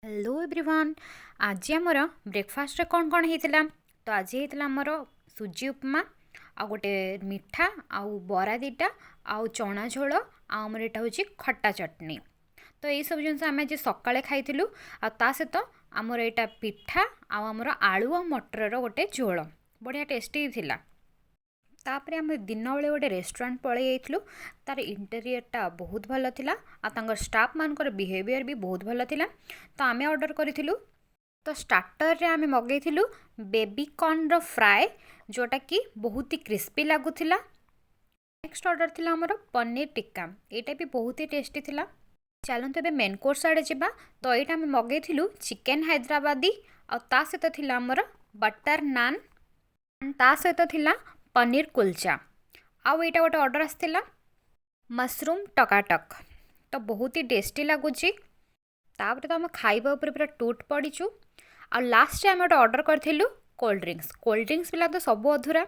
Hello everyone. आज आमर breakfast कौन कौन होता तो आज होता आमर सुजी उपमा आ गोटे मिठा आउ बरा दीटा आउ चना झोल आमर यहाँ हूँ खट्टा चटनी। तो यही सब जिन आम आज सका खाई आ सहित आमर यहाँ पिठा आमर आलू आ मटर गोटे झोल बढ़िया टेस्टी थिला। तापर आम दिन बेले गोटे रेस्टोरेंट पलि जाइलु। तार इंटेरियरटा बहुत भल थिला आ स्टाफ मानकर बिहेवियर भी बहुत भल थिला। तो आम ऑर्डर करूँ तो स्टार्टर रे आम मगेलु बेबी कॉर्न फ्राए जोटा कि बहुत ही क्रिस्पी लगुला। नेक्स्ट ऑर्डर थिला हमर पनीर टिक्का, यहाँ भी बहुत ही टेस्टी थिला। चलते ए मेन कोर्स आड़े जावा। तो यहाँ आम मगेलु चिकेन हैदराबादी आ सहित थिला हमर बटर नान ता सहित थिला पनीर कुलचा आउ यहाँ गोटे ऑर्डर आसला मशरूम टकाटक। तो बहुत ही टेस्टी लगुच। तापर तो आम खाइबा ऊपर पूरा टूट पड़ीचु। आ लास्ट आम गोटे ऑर्डर करूँ कोल्ड ड्रिंक्स। कोल्ड ड्रिंक्स पिला तो सब अधूरा